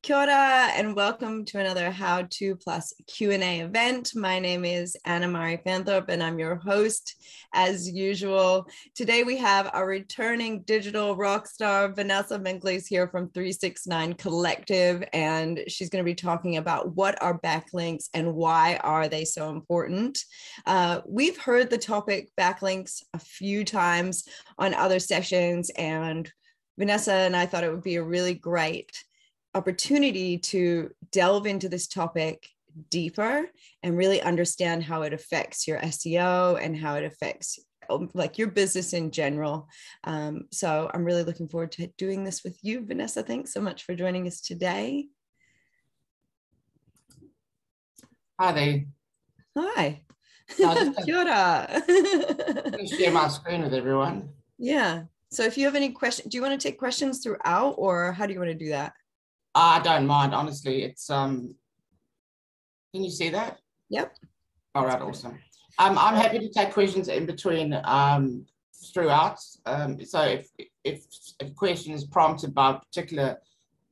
Kia ora and welcome to another How To Plus Q&A event. My name is Anna Marie Fanthorpe and I'm your host as usual. Today we have our returning digital rock star Vanessa Menkles here from 369 Collective, and she's going to be talking about what are backlinks and why are they so important. We've heard the topic backlinks a few times on other sessions, and Vanessa and I thought it would be a really great opportunity to delve into this topic deeper and really understand how it affects your SEO and how it affects like your business in general. So I'm really looking forward to doing this with you, Vanessa. Thanks so much for joining us today. Hi there. Hi. Kia ora. I'm going to share my screen with everyone. Yeah. So if you have any questions, do you want to take questions throughout, or how do you want to do that? I don't mind, honestly. It's can you see that? Yep. All right, awesome. I'm happy to take questions in between throughout. So if a question is prompted by a particular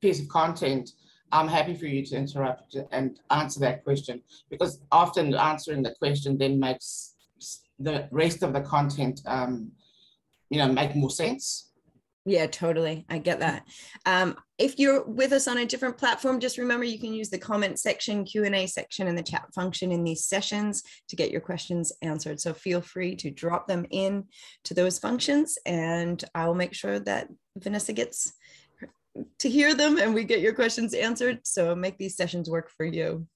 piece of content, I'm happy for you to interrupt and answer that question, because often answering the question then makes the rest of the content make more sense. Yeah, totally. I get that. If you're with us on a different platform, just remember you can use the comment section, Q&A section, and the chat function in these sessions to get your questions answered. So feel free to drop them in to those functions, and I will make sure that Vanessa gets to hear them and we get your questions answered. So make these sessions work for you.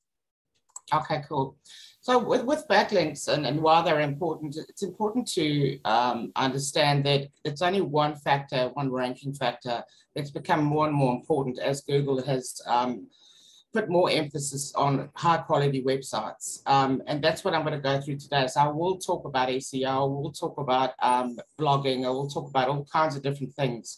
Okay, cool. So with backlinks and why they're important, it's important to understand that it's only one factor, one ranking factor that's become more and more important as Google has put more emphasis on high quality websites. And that's what I'm going to go through today. So I will talk about SEO, we'll talk about blogging, I will talk about all kinds of different things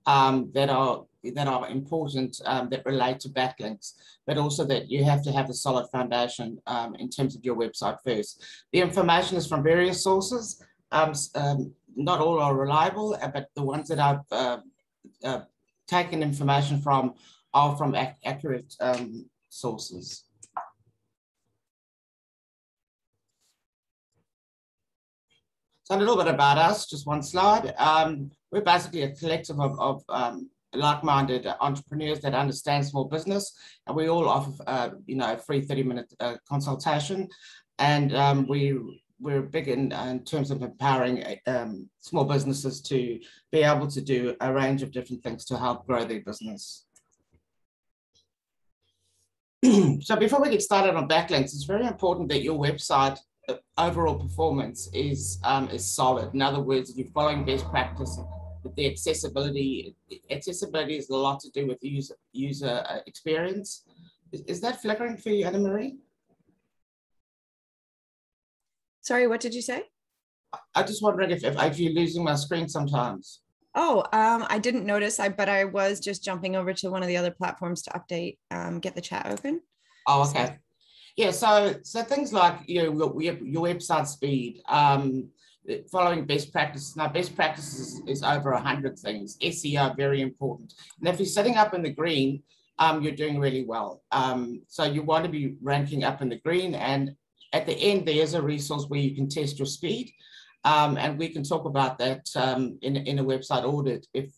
that are important that relate to backlinks, but also that you have to have a solid foundation in terms of your website first. The information is from various sources. Not all are reliable, but the ones that I've taken information from are from accurate sources. So a little bit about us, just one slide. We're basically a collective of like-minded entrepreneurs that understand small business, and we all offer a free 30-minute consultation, and we're big in terms of empowering small businesses to be able to do a range of different things to help grow their business. So before we get started on backlinks, it's very important that your website overall performance is solid. In other words, if you're following best practice, the accessibility is a lot to do with user experience. Is that flickering for you, Anna Marie? Sorry, what did you say? I'm just wondering if you're losing my screen sometimes. Oh, I didn't notice, but I was just jumping over to one of the other platforms to update, get the chat open. Oh, okay. Yeah, so things like your website speed, following best practices. Now, best practices is over 100 things. SEO, very important. And if you're sitting up in the green, you're doing really well. So you want to be ranking up in the green. And at the end, there is a resource where you can test your speed. And we can talk about that in a website audit if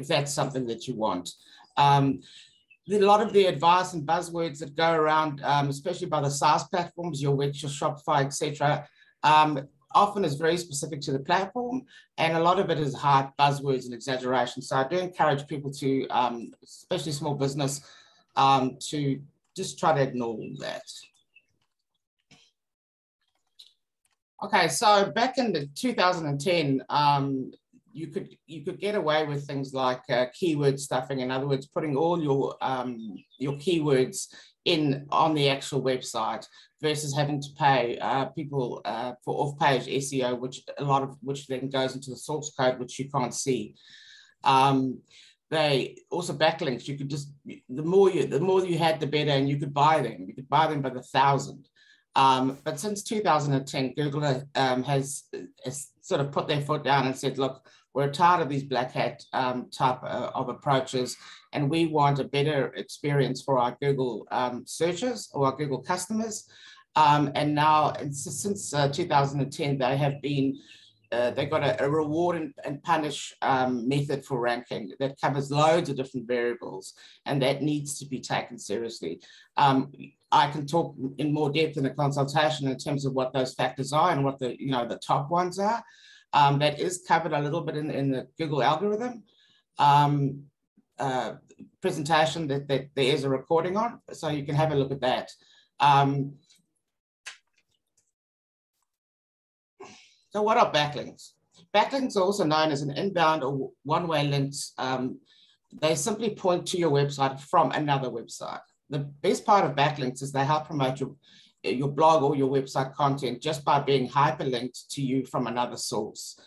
that's something that you want. A lot of the advice and buzzwords that go around, especially by the SaaS platforms, your Wix, your Shopify, etc., often is very specific to the platform, and a lot of it is hype, buzzwords, and exaggeration. So I do encourage people to, especially small business, to just try to ignore all that. Okay, so back in the 2010, you could get away with things like keyword stuffing. In other words, putting all your keywords on the actual website versus having to pay people for off-page SEO, which then goes into the source code, which you can't see. They also backlinks. You could just the more you had, the better, and you could buy them. You could buy them by the thousand. But since 2010, Google has sort of put their foot down and said, look, we're tired of these black hat type of approaches, and we want a better experience for our Google searchers or our Google customers. And now, since 2010, they have been they've got a reward and punish method for ranking that covers loads of different variables, and that needs to be taken seriously. I can talk in more depth in a consultation in terms of what those factors are and what the top ones are. That is covered a little bit in the Google algorithm presentation that there is a recording on, so you can have a look at that. So what are backlinks? Backlinks are also known as an inbound or one-way links. They simply point to your website from another website. The best part of backlinks is they help promote your blog or your website content just by being hyperlinked to you from another source.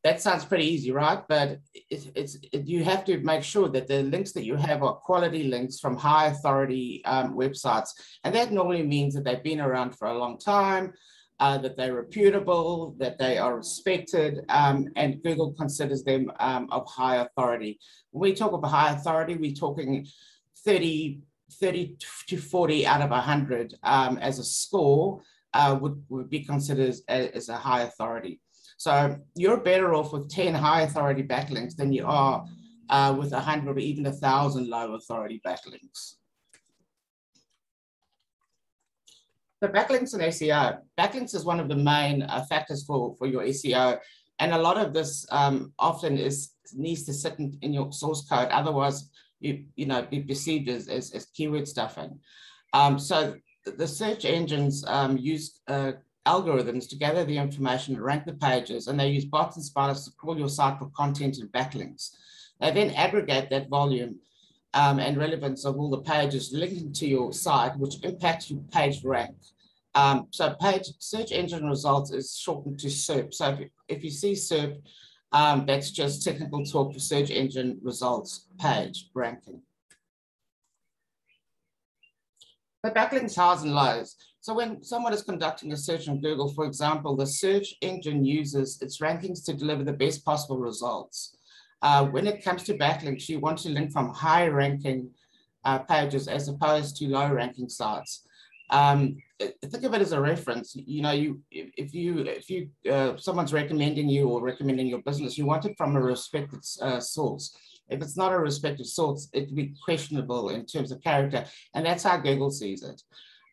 That sounds pretty easy, right? But you have to make sure that the links that you have are quality links from high authority websites. And that normally means that they've been around for a long time, that they're reputable, that they are respected, and Google considers them of high authority. When we talk about high authority, we're talking 30 to 40 out of 100 as a score would be considered as a high authority. So you're better off with 10 high authority backlinks than you are with 100 or even 1,000 low authority backlinks. So backlinks and SEO. Backlinks is one of the main factors for your SEO. And a lot of this often needs to sit in your source code. Otherwise, be perceived as keyword stuffing. So the search engines use algorithms to gather the information, rank the pages, and they use bots and spiders to crawl your site for content and backlinks. They then aggregate that volume and relevance of all the pages linking to your site, which impacts your page rank. So search engine results is shortened to SERP. So if you see SERP, that's just technical talk for search engine results page ranking. The backlinks highs and lows. So when someone is conducting a search on Google, for example, the search engine uses its rankings to deliver the best possible results. When it comes to backlinks, you want to link from high ranking pages as opposed to low ranking sites. Think of it as a reference. If someone's recommending you or recommending your business, you want it from a respected source. If it's not a respected source, it can be questionable in terms of character, and that's how Google sees it.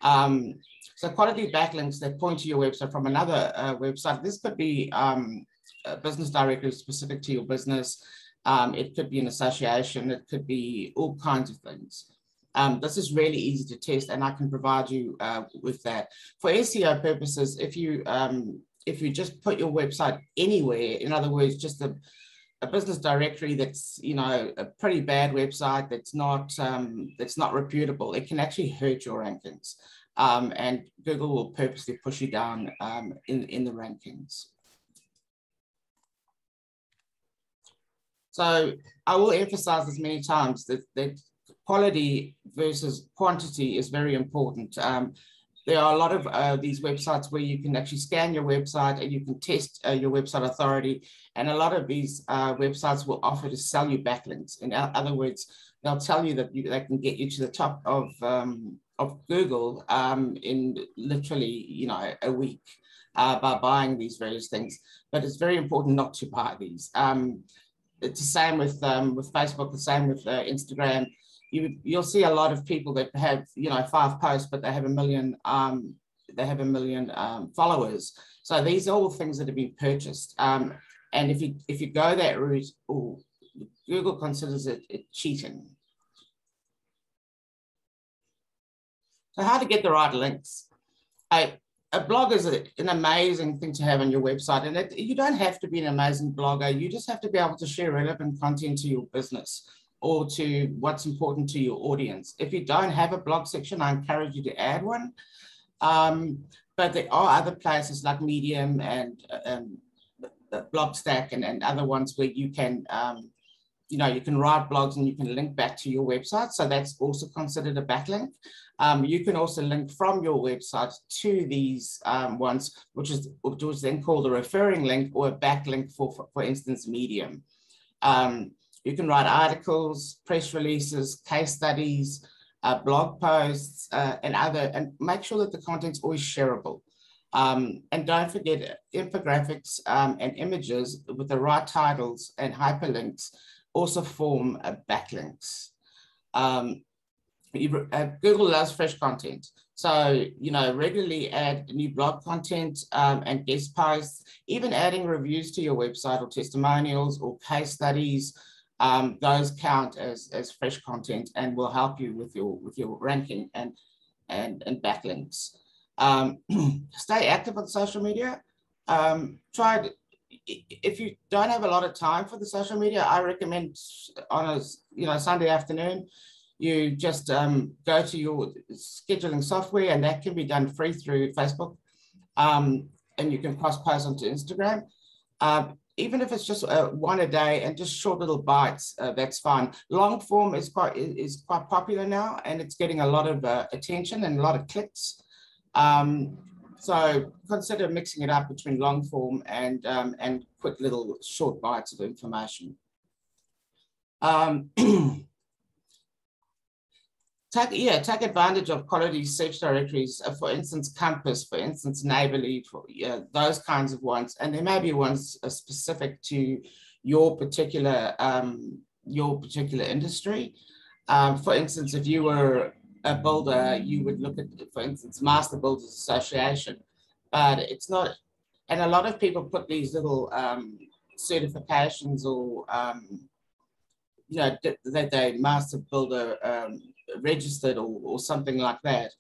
So quality backlinks that point to your website from another website. This could be a business directory specific to your business. It could be an association. It could be all kinds of things. This is really easy to test, and I can provide you with that. For SEO purposes, if you just put your website anywhere, in other words, just a business directory that's a pretty bad website that's not reputable, it can actually hurt your rankings, and Google will purposely push you down in the rankings. So I will emphasize this many times that quality versus quantity is very important. There are a lot of these websites where you can actually scan your website and you can test your website authority. And a lot of these websites will offer to sell you backlinks. In other words, they'll tell you that they can get you to the top of Google in literally a week by buying these various things. But it's very important not to buy these. It's the same with Facebook, the same with Instagram. You'll see a lot of people that have 5 posts, but they have a million followers. So these are all things that have been purchased. And if you go that route, Google considers it cheating. So how to get the right links? A blog is an amazing thing to have on your website, and you don't have to be an amazing blogger. You just have to be able to share relevant content to your business or to what's important to your audience. If you don't have a blog section, I encourage you to add one. But there are other places like Medium and Blogstack and other ones where you can, you can write blogs and you can link back to your website. So that's also considered a backlink. You can also link from your website to these ones, which is then called a referring link or a backlink for instance, Medium. You can write articles, press releases, case studies, blog posts, and make sure that the content's always shareable. And don't forget infographics and images with the right titles and hyperlinks also form backlinks. Google loves fresh content. So, regularly add new blog content and guest posts, even adding reviews to your website or testimonials or case studies. Those count as fresh content and will help you with your ranking and backlinks. Stay active on social media. If you don't have a lot of time for the social media, I recommend on a Sunday afternoon, you just go to your scheduling software, and that can be done free through Facebook, and you can cross-post onto Instagram. Even if it's just one a day and just short little bites, that's fine. Long form is quite popular now, and it's getting a lot of attention and a lot of clicks. So consider mixing it up between long form and quick little short bites of information. Take advantage of quality search directories, for instance, Compass, for instance, Neighborly, those kinds of ones. And there may be ones specific to your particular industry. For instance, if you were a builder, you would look at, for instance, Master Builders Association, but it's not. And a lot of people put these little certifications or, that they Master Builder registered or something like that.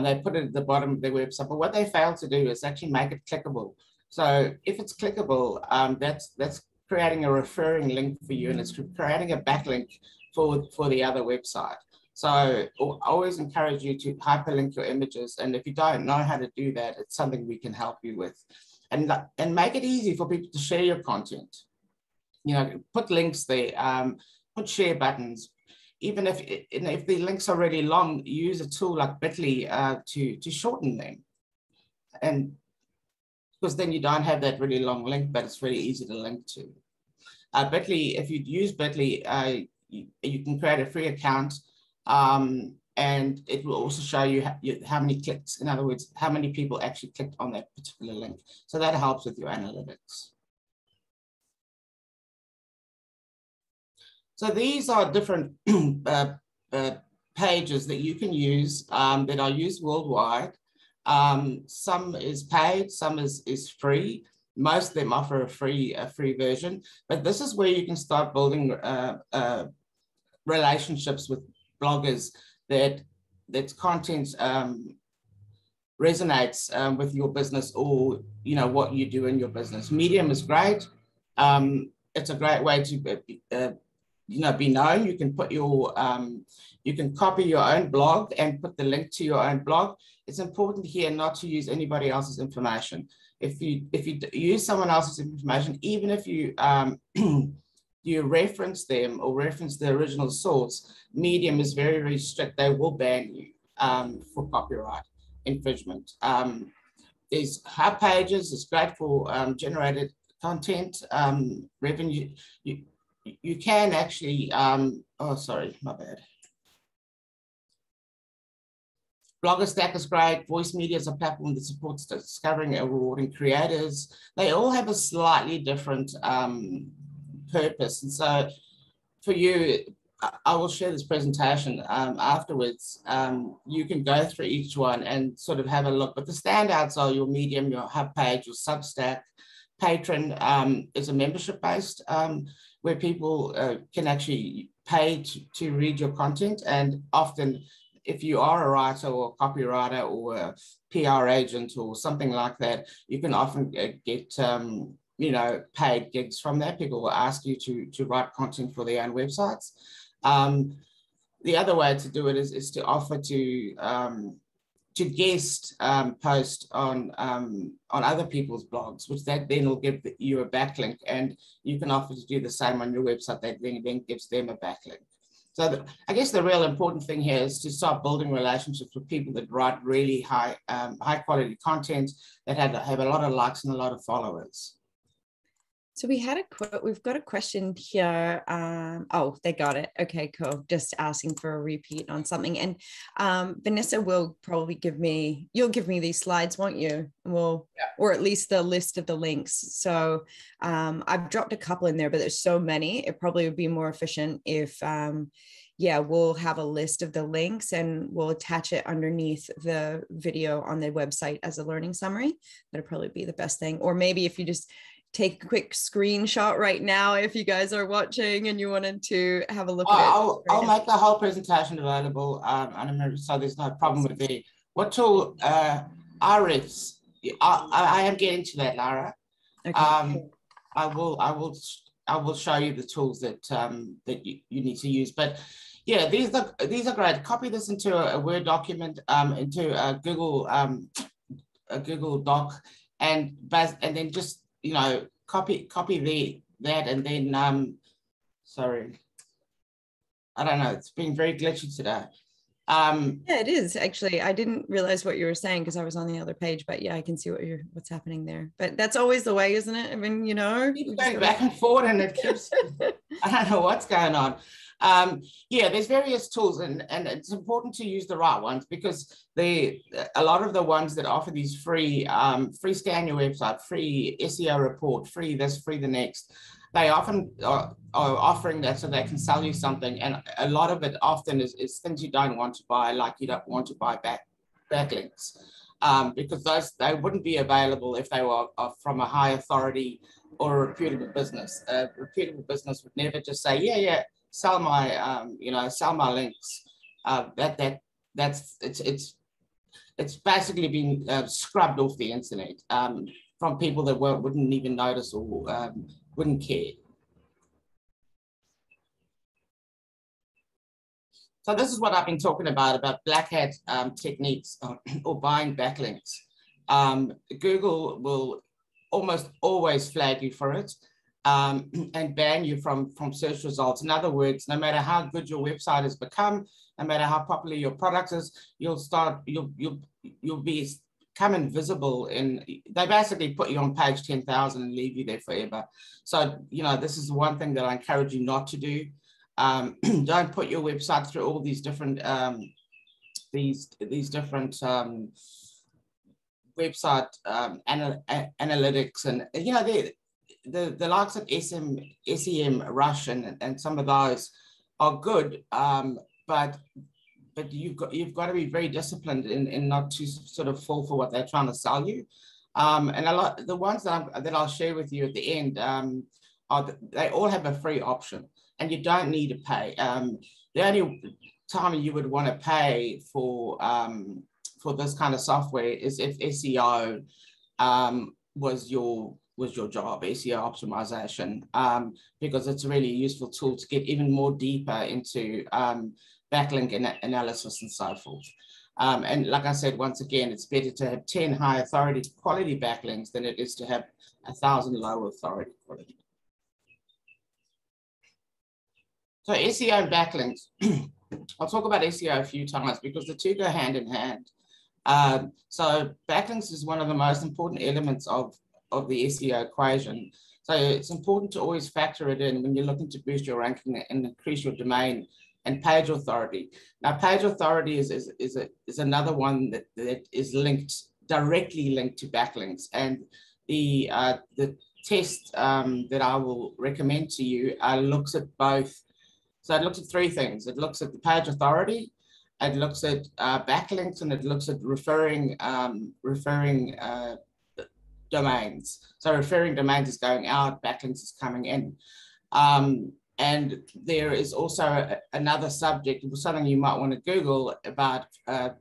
They put it at the bottom of their website, but what they fail to do is actually make it clickable. So if it's clickable, that's creating a referring link for you, and it's creating a backlink for the other website. So I always encourage you to hyperlink your images, and if you don't know how to do that, it's something we can help you with, and make it easy for people to share your content. Put links there, put share buttons. Even if the links are really long, use a tool like Bitly to shorten them, and because then you don't have that really long link, but it's really easy to link to. Bitly, if you use Bitly, you can create a free account, and it will also show you how many clicks. In other words, how many people actually clicked on that particular link. So that helps with your analytics. So these are different pages that you can use that are used worldwide. Some is paid, some is free. Most of them offer a free version, but this is where you can start building relationships with bloggers that content resonates with your business, or what you do in your business. Medium is great. It's a great way to be known. You can put your you can copy your own blog and put the link to your own blog. It's important here not to use anybody else's information. If you use someone else's information, even if you you reference them or reference the original source, Medium is very, very strict. They will ban you for copyright infringement. There's hub pages. It's great for generated content revenue. You can actually, oh, sorry, my bad. Blogger Stack is great. Voice Media is a platform that supports discovering and rewarding creators. They all have a slightly different purpose. And so for you, I will share this presentation afterwards. You can go through each one and sort of have a look, but the standouts are your Medium, your hub page, your Substack. Patreon is a membership-based where people can actually pay to read your content. And often, if you are a writer or a copywriter or a PR agent or something like that, you can often get paid gigs from that. People will ask you to write content for their own websites. The other way to do it is to offer to guest post on other people's blogs, which that then will give you a backlink, and you can offer to do the same on your website. That then gives them a backlink. So I guess the real important thing here is to start building relationships with people that write really high quality content that have a lot of likes and a lot of followers. So we've got a question here. Oh, they got it. Okay, cool. Just asking for a repeat on something. And Vanessa will probably you'll give me these slides, won't you? Or at least the list of the links. So I've dropped a couple in there, but there's so many. It probably would be more efficient if, we'll have a list of the links and we'll attach it underneath the video on the website as a learning summary. That'd probably be the best thing. Or maybe if you just take a quick screenshot right now if you guys are watching and you wanted to have a look at it. I'll make the whole presentation available, so there's no problem with it. What tool, RFs? I am getting to that, Lara. Okay. I will show you the tools that that you need to use. But yeah, these are great. Copy this into a Word document, into a Google Doc, and then just copy that, and then sorry, I don't know, it's been very glitchy today. Yeah, it is actually. I didn't realize what you were saying because I was on the other page, but yeah, I can see what's happening there. But that's always the way, isn't it? I mean, keeps going back and forward, and it keeps I don't know what's going on. Yeah, there's various tools, and it's important to use the right ones, because a lot of the ones that offer these free scan your website, free SEO report, free this, free the next, they often are offering that so they can sell you something, and a lot of it often is things you don't want to buy, like you don't want to buy backlinks, because they wouldn't be available if they were from a high authority or a reputable business. A reputable business would never just say, yeah, sell my sell my links. It's basically been scrubbed off the internet from people that wouldn't even notice or wouldn't care. So this is what I've been talking about black hat techniques or buying backlinks. Google will almost always flag you for it, and ban you from search results. In other words, no matter how good your website has become, no matter how popular your product is, you'll become invisible. They basically put you on page 10,000 and leave you there forever. So this is one thing that I encourage you not to do. Don't put your website through all these different website analytics, and the likes of SEM Rush and some of those are good, but you've got to be very disciplined in not to sort of fall for what they're trying to sell you. And the ones that I'll share with you at the end, they all have a free option, and you don't need to pay. The only time you would want to pay for this kind of software is if SEO was your job, SEO optimization, because it's a really useful tool to get even more deeper into backlink analysis and so forth. And like I said, once again, it's better to have 10 high authority quality backlinks than it is to have 1,000 low authority quality. So SEO and backlinks, I'll talk about SEO a few times because the two go hand in hand. So backlinks is one of the most important elements of the SEO equation. So it's important to always factor it in when you're looking to boost your ranking and increase your domain and page authority. Now, page authority is another one that is directly linked to backlinks. And the test that I will recommend to you looks at both. So it looks at three things. It looks at the page authority, it looks at backlinks, and it looks at referring domains. So referring domains is going out, backlinks is coming in. And there is also another subject, something you might want to Google about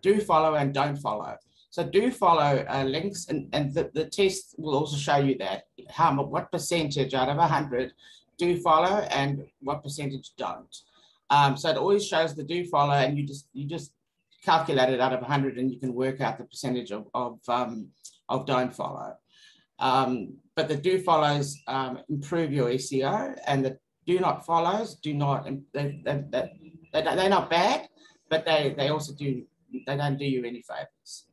do follow and don't follow. So do follow links, and the test will also show you that what percentage out of 100 do follow and what percentage don't. So it always shows the do follow, and you just calculate it out of 100, and you can work out the percentage of don't follow. But the do follows improve your SEO, and the do not follows they're not bad, but they also don't do you any favors.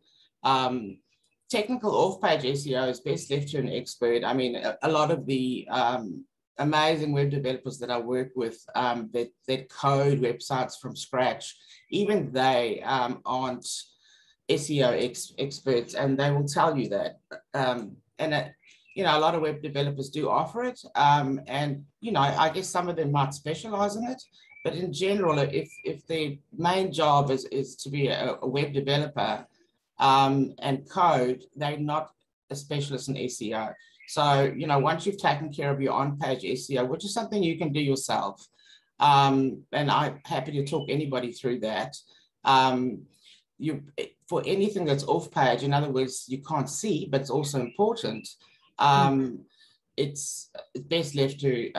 technical off-page SEO is best left to an expert. I mean, a lot of the amazing web developers that I work with that code websites from scratch, even they aren't SEO experts, and they will tell you that. You know, a lot of web developers do offer it, and you know, I guess some of them might specialize in it. But in general, if the main job is to be a web developer and code, they're not a specialist in SEO. So, you know, once you've taken care of your on-page SEO, which is something you can do yourself, and I'm happy to talk anybody through that, for anything that's off-page, in other words, you can't see, but it's also important, it's best left to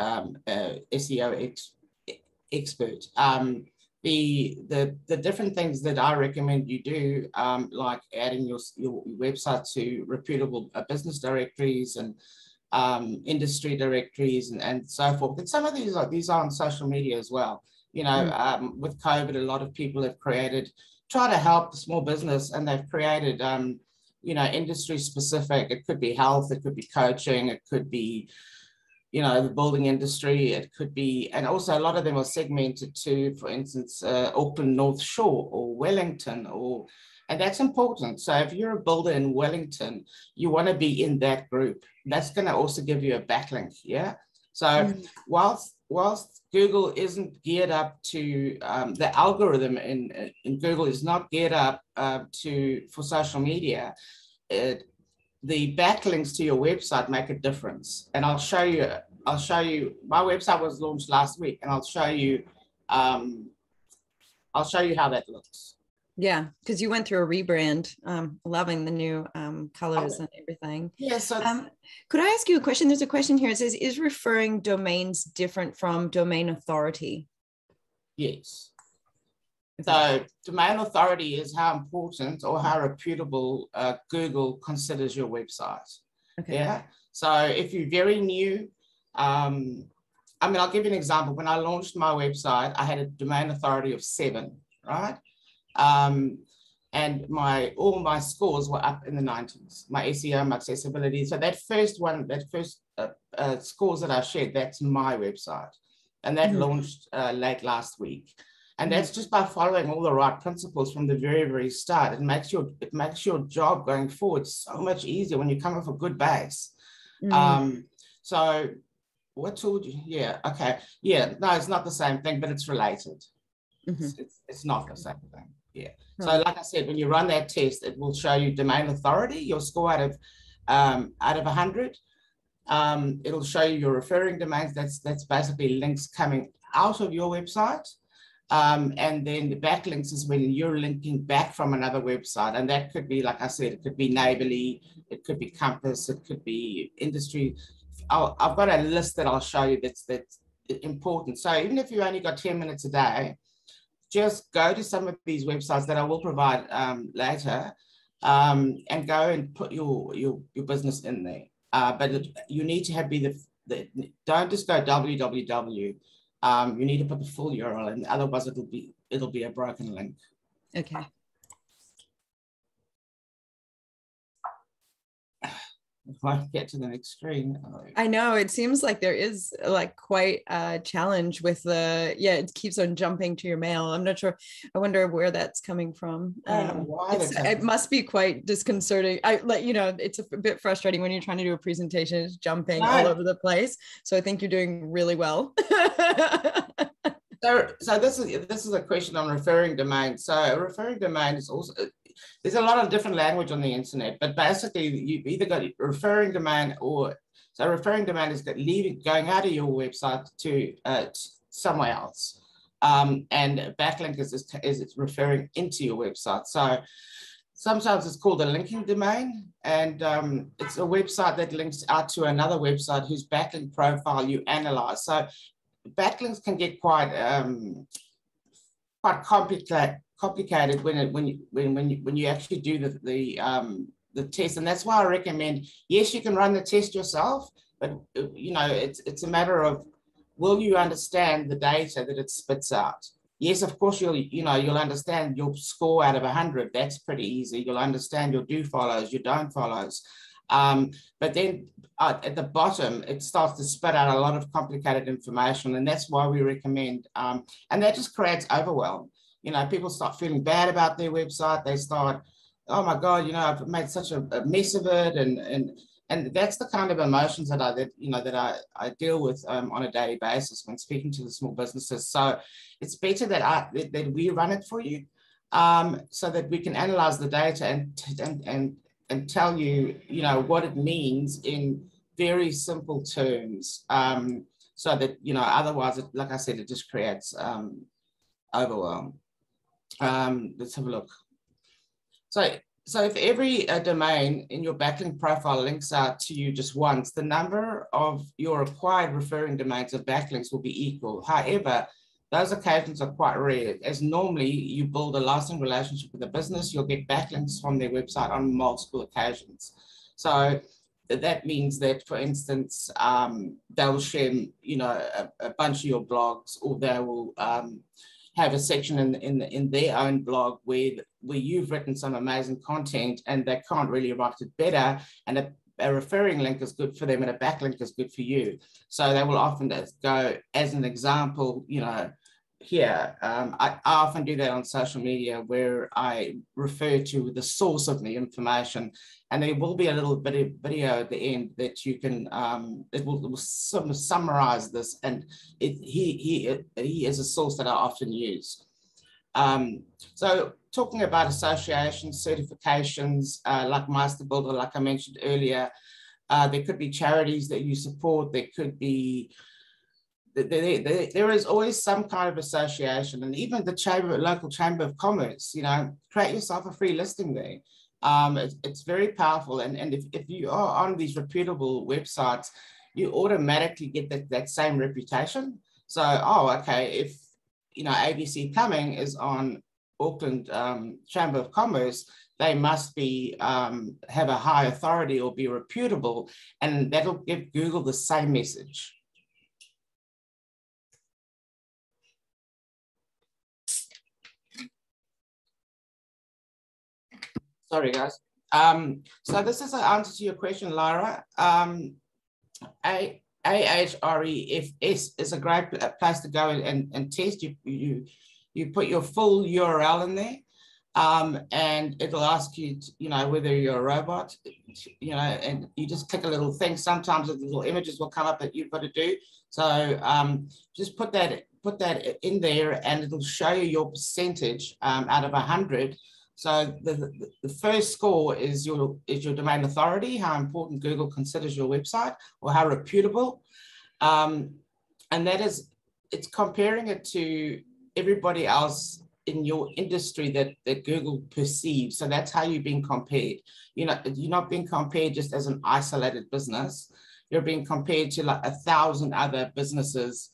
SEO expert. The different things that I recommend you do, like adding your website to reputable business directories and industry directories and so forth. And some of these are on social media as well. You know, with COVID, a lot of people have try to help the small business, and they've created, you know, industry specific. It could be health, it could be coaching, it could be, you know, the building industry, it could be, and also a lot of them are segmented to, for instance, Auckland North Shore or Wellington, and that's important. So if you're a builder in Wellington, you want to be in that group. That's going to also give you a backlink, yeah? So whilst Google isn't geared up to, the algorithm in Google is not geared up for social media, the backlinks to your website make a difference. And I'll show you, my website was launched last week, and I'll show you how that looks. Yeah, because you went through a rebrand, loving the new colors and everything. Yeah, so could I ask you a question? There's a question here. It says, is referring domains different from domain authority? Yes. So domain authority is how important or how reputable Google considers your website. Okay. Yeah. So if you're very new, I mean, I'll give you an example. When I launched my website, I had a domain authority of 7, right? And all my scores were up in the 90s, my SEO, my accessibility. So that first scores that I shared, that's my website. And that launched late last week. And that's just by following all the right principles from the very, very start. It makes your job going forward so much easier when you come off a good base. So what tool do you, yeah, okay. Yeah, no, it's not the same thing, but it's related. It's not the same thing. Yeah. So like I said, when you run that test, it will show you domain authority, your score out of 100. It'll show you your referring domains. That's basically links coming out of your website. And then the backlinks is when you're linking back from another website. And that could be, like I said, it could be Neighborly, it could be Compass, it could be industry. I've got a list that I'll show you that's important. So even if you only got 10 minutes a day, just go to some of these websites that I will provide later, and go and put your business in there. But you need to don't just go www. You need to put the full URL in, otherwise it'll be a broken link. Okay. If I get to the next screen. I know it seems like there is like quite a challenge with it keeps on jumping to your mail. I'm not sure. I wonder where that's coming from. It must be quite disconcerting. It's a bit frustrating when you're trying to do a presentation, it's jumping all over the place. So I think you're doing really well. So this is a question on referring domain. So a referring domain is also, there's a lot of different language on the internet, but basically you've either got a referring domain so referring domain is going out of your website to somewhere else. And backlink is referring into your website. So sometimes it's called a linking domain, and it's a website that links out to another website whose backlink profile you analyze. So backlinks can get quite complicated when you actually do the test, and that's why I recommend, yes, you can run the test yourself, but it's a matter of, will you understand the data that it spits out? yes, of course, you'll understand your score out of 100. That's pretty easy. You'll understand your do follows, your don't follows. But then at the bottom, it starts to spit out a lot of complicated information, and that's why we recommend, and that just creates overwhelm. People start feeling bad about their website. They start, oh my God, I've made such a mess of it, and that's the kind of emotions that I deal with on a daily basis when speaking to the small businesses. So it's better that we run it for you, so that we can analyze the data and tell you, what it means in very simple terms, so that, otherwise, like I said, it just creates overwhelm. Let's have a look. So if every domain in your backlink profile links out to you just once, the number of your acquired referring domains of backlinks will be equal. However, those occasions are quite rare, as normally you build a lasting relationship with a business, you'll get backlinks from their website on multiple occasions. So that means that, for instance, they'll share, a bunch of your blogs, or they will have a section in their own blog where you've written some amazing content and they can't really write it better, and a referring link is good for them and a backlink is good for you. So they will often go, as an example, here, I often do that on social media, where I refer to the source of the information, and there will be a little bit of video at the end that you can, it will sort of summarize this, and he is a source that I often use. So talking about associations, certifications, like Master Builder, like I mentioned earlier, there could be charities that you support, there could be, there is always some kind of association, and even the local chamber of commerce, create yourself a free listing there. It's very powerful, and if you are on these reputable websites, you automatically get that same reputation. So, okay, if ABC Plumbing is on Auckland Chamber of Commerce, they must be have a high authority or be reputable, and that'll give Google the same message. Sorry, guys. So this is an answer to your question, Lyra. Ahrefs is a great place to go and test. You put your full URL in there, and it'll ask you, whether you're a robot, and you just click a little thing. Sometimes the little images will come up that you've got to do. So just put that in there, and it'll show you your percentage out of 100. So the first score is your domain authority, how important Google considers your website, or how reputable. And it's comparing it to everybody else in your industry that Google perceives. So that's how you're being compared. You're not being compared just as an isolated business. You're being compared to like 1,000 other businesses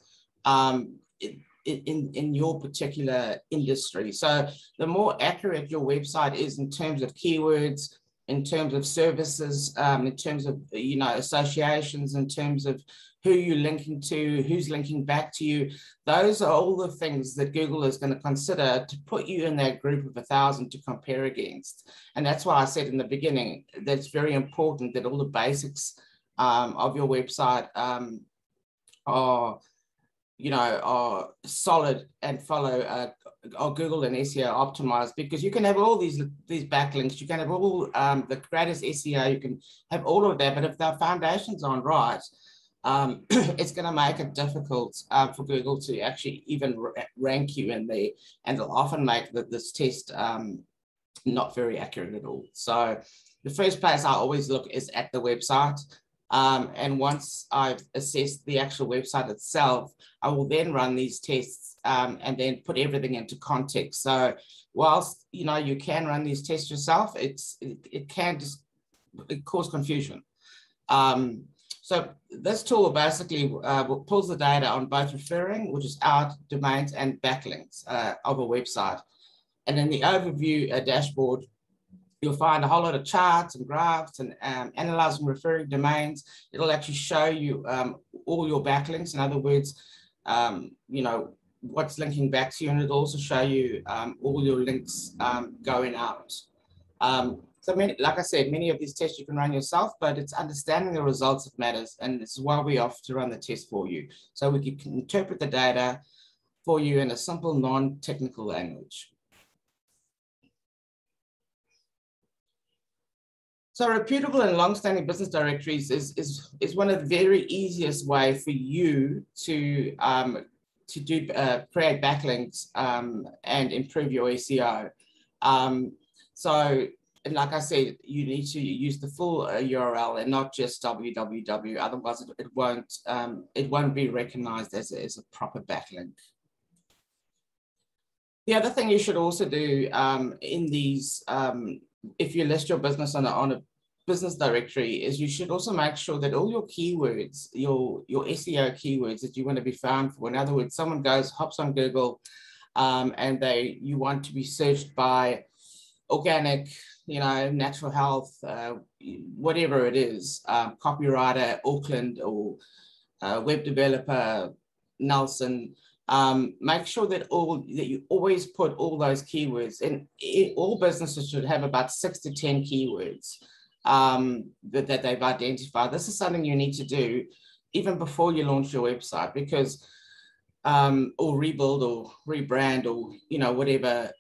in your particular industry. So the more accurate your website is in terms of keywords, in terms of services, in terms of associations, in terms of who you're linking to, who's linking back to you, those are all the things that Google is going to consider to put you in that group of 1,000 to compare against. And that's why I said in the beginning that it's very important that all the basics of your website are solid and follow are Google and SEO optimized, because you can have all these backlinks, you can have all the greatest SEO, you can have all of that, but if the foundations aren't right, it's going to make it difficult for Google to actually even rank you in there, and it'll often make this test not very accurate at all. So the first place I always look is at the website. And once I've assessed the actual website itself, I will then run these tests and then put everything into context. So whilst you can run these tests yourself, it can just cause confusion. So this tool basically pulls the data on both referring, which is out domains, and backlinks of a website. And in the overview dashboard, you'll find a whole lot of charts and graphs and analyzing referring domains. It'll actually show you all your backlinks. In other words, what's linking back to you, and it'll also show you all your links going out. So like I said, many of these tests you can run yourself, but it's understanding the results that matters. And this is why we're off to run the test for you. So we can interpret the data for you in a simple, non-technical language. So reputable and long-standing business directories is one of the very easiest way for you to create backlinks and improve your SEO. And like I said, you need to use the full URL and not just www. Otherwise, it won't be recognized as a proper backlink. The other thing you should also do in these, if you list your business on a business directory, is you should also make sure that all your keywords, your SEO keywords that you want to be found for. In other words, someone hops on Google, and you want to be searched by organic, natural health, whatever it is, copywriter, Auckland, or web developer, Nelson. Make sure that you always put all those keywords, and all businesses should have about 6 to 10 keywords that they've identified. This is something you need to do even before you launch your website, because or rebuild or rebrand or whatever.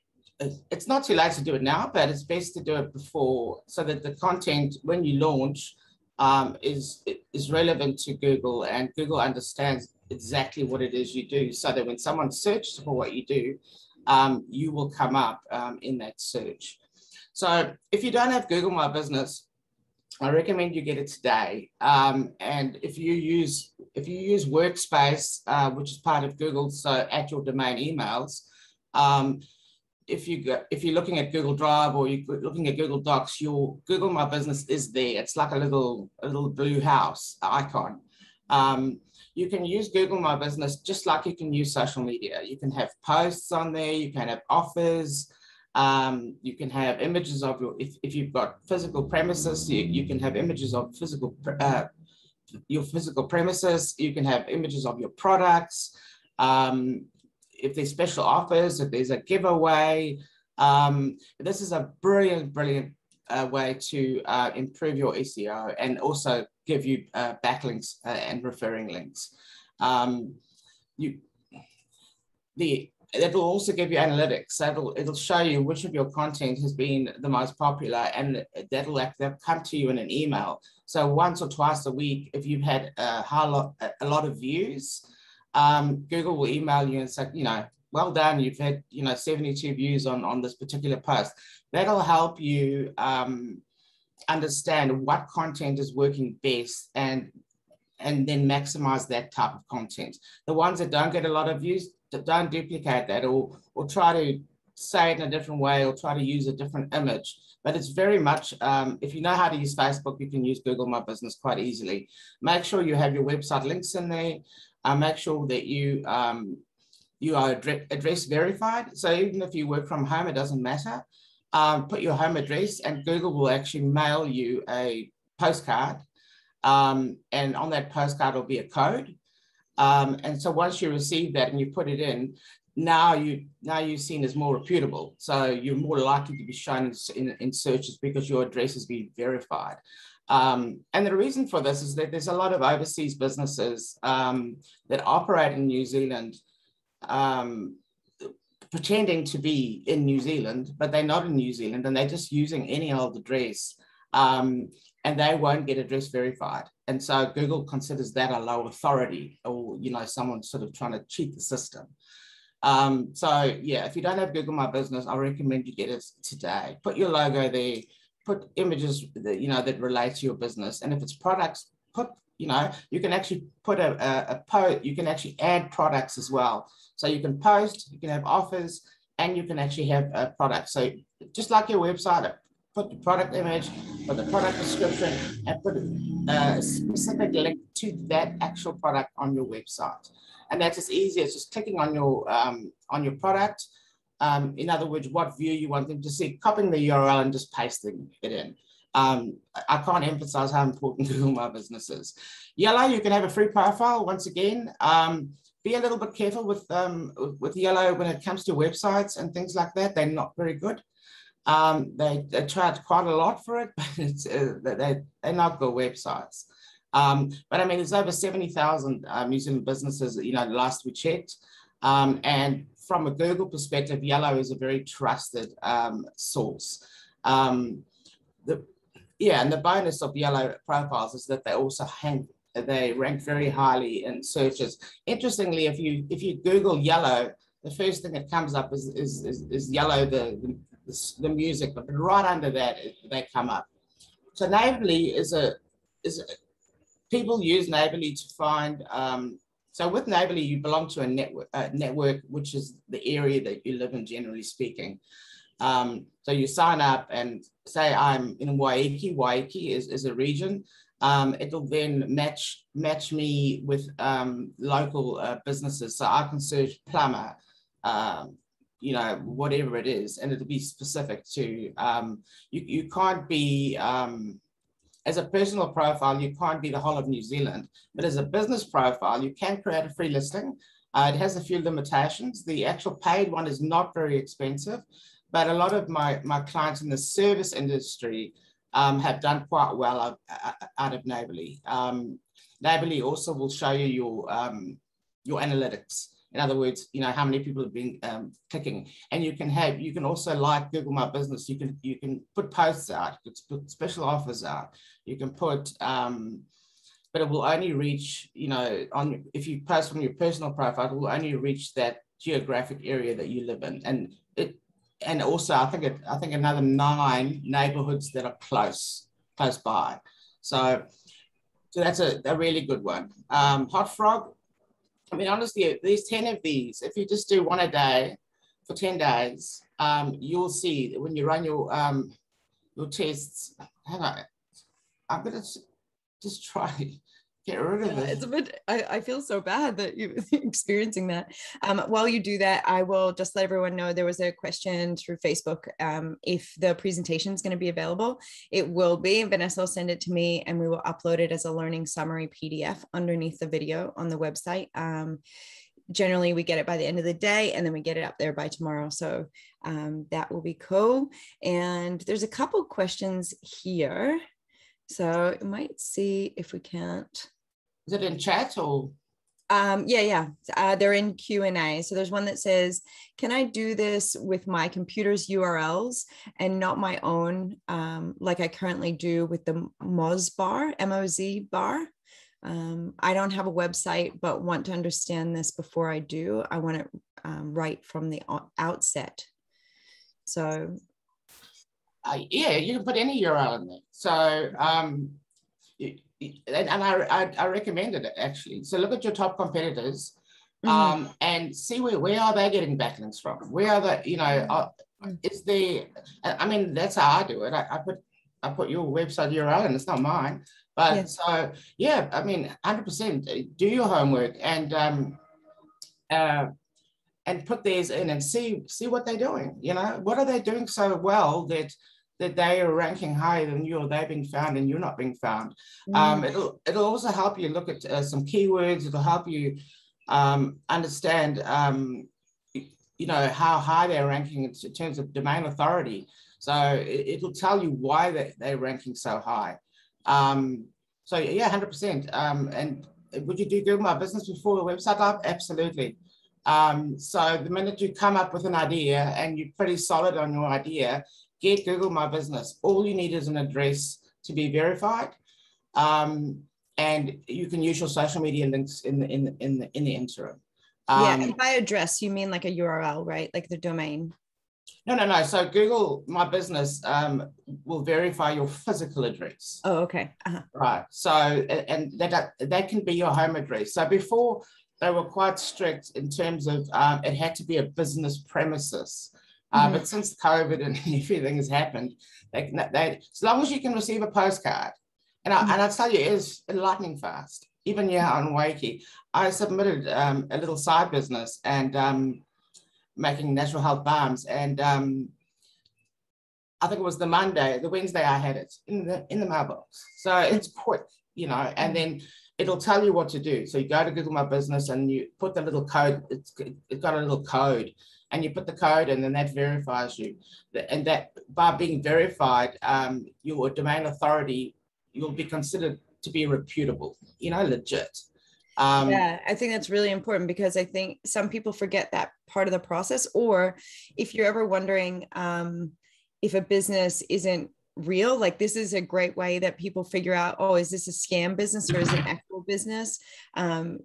It's not too late to do it now, but it's best to do it before, so that the content when you launch is relevant to Google, and Google understands exactly what it is you do, so that when someone searches for what you do, you will come up in that search. So if you don't have Google My Business, I recommend you get it today. And if you use Workspace, which is part of Google, so at your domain emails, if you're looking at Google Drive or you're looking at Google Docs, your Google My Business is there. It's like a little blue house icon. You can use Google My Business just like you can use social media. You can have posts on there. You can have offers. You can have images of if you've got physical premises, you can have images of your physical premises. You can have images of your products. If there's special offers, if there's a giveaway, this is a brilliant way to improve your SEO and also give you backlinks and referring links. It'll also give you analytics. So it'll show you which of your content has been the most popular, and that'll come to you in an email. So once or twice a week, if you've had a lot of views, Google will email you and say, well done, you've had 72 views on this particular post. That'll help you understand what content is working best, and then maximize that type of content. The ones that don't get a lot of views, don't duplicate that, or try to say it in a different way, or try to use a different image. But it's very much, if you know how to use Facebook, you can use Google My Business quite easily. Make sure you have your website links in there. Make sure that you are address verified. So even if you work from home, it doesn't matter. Put your home address, and Google will actually mail you a postcard. And on that postcard will be a code. And so once you receive that and you put it in, now you're seen as more reputable. So you're more likely to be shown in searches because your address has been verified. And the reason for this is that there's a lot of overseas businesses that operate in New Zealand, pretending to be in New Zealand, but they're not in New Zealand, and they're just using any old address, and they won't get address verified. And so Google considers that a low authority, or someone sort of trying to cheat the system. So yeah, if you don't have Google My Business, I recommend you get it today. Put your logo there. Put images that that relate to your business, and if it's products, you can actually put a post. You can actually add products as well. So you can post, you can have offers, and you can actually have a product. So just like your website, put the product image, put the product description, and put a specific link to that actual product on your website. And that's as easy as just clicking on your product. In other words, what view you want them to see, copying the URL and just pasting it in. I can't emphasize how important Google My Business is. Yellow, you can have a free profile. Once again, be a little bit careful with yellow when it comes to websites and things like that. They're not very good. They charge quite a lot for it, but they're not good websites. But I mean, there's over 70,000 New Zealand businesses, last we checked. And from a Google perspective, yellow is a very trusted source. And the bonus of yellow profiles is that they rank very highly in searches. Interestingly, if you Google yellow, the first thing that comes up is yellow, the music, but right under that they come up. So Neighbourly people use Neighbourly to find. So with Neighbourly, you belong to a network, which is the area that you live in, generally speaking. So you sign up and say, I'm in Waiheke. Waiheke is a region. It'll then match me with local businesses. So I can search plumber, whatever it is, and it'll be specific to, you can't be, as a personal profile, you can't be the whole of New Zealand, but as a business profile, you can create a free listing. It has a few limitations. The actual paid one is not very expensive, but a lot of my clients in the service industry have done quite well out of Neighbourly. Neighbourly also will show you your analytics. In other words, how many people have been clicking, and you can also, like Google My Business, you can put posts out, you can put special offers out, you can put, but it will only reach, if you post from your personal profile, it will only reach that geographic area that you live in, and also I think another 9 neighborhoods that are close by. So that's a really good one. Hot Frog. I mean, honestly, there's 10 of these. If you just do one a day for 10 days, you'll see that when you run your tests. Hang on, I'm gonna just try get rid of this. It's a bit, I feel so bad that you're experiencing that. While you do that, I will just let everyone know there was a question through Facebook if the presentation is going to be available. It will be. Vanessa will send it to me and we will upload it as a learning summary PDF underneath the video on the website. Generally, we get it by the end of the day and then we get it up there by tomorrow. So that will be cool. And there's a couple questions here. So you might see if we can't. Is it in chat or? Yeah. They're in Q&A. So there's one that says, can I do this with my computer's URLs and not my own, like I currently do with the Moz bar, M-O-Z bar? I don't have a website, but want to understand this before I do. I want it right from the outset. So yeah, you can put any URL in there. So, and I recommended it actually. So look at your top competitors and see where are they getting backlinks from? Where are they, is there, I mean, that's how I do it. I put your website URL in, it's not mine. But yeah. So, yeah, I mean, 100% do your homework and put theirs in and see what they're doing. What are they doing so well that they are ranking higher than you, or they're being found and you're not being found. It'll also help you look at some keywords. It'll help you understand, how high they're ranking in terms of domain authority. So it'll tell you why they're ranking so high. So yeah, 100%. And would you do Google My Business before the website up? Absolutely. So the minute you come up with an idea and you're pretty solid on your idea, get Google My Business. All you need is an address to be verified, and you can use your social media links in the interim. Yeah, and by address you mean like a URL, right? Like the domain. No. So Google My Business will verify your physical address. Oh, okay. Right. So and that can be your home address. So before they were quite strict in terms of it had to be a business premises. But since COVID and everything has happened, they, as long as you can receive a postcard, and I tell you, it's lightning fast. Even here on Waiheke, I submitted a little side business and making natural health balms, and I think it was the Wednesday I had it in the mailbox. So it's quick, and then it'll tell you what to do. So you go to Google My Business and you put the little code, it's got a little code, and you put the code in, and that verifies you. And that by being verified, your domain authority, you'll be considered to be reputable, legit. Yeah, I think that's really important, because I think some people forget that part of the process. Or if you're ever wondering if a business isn't real, like, this is a great way that people figure out, oh, is this a scam business or is it an actual business?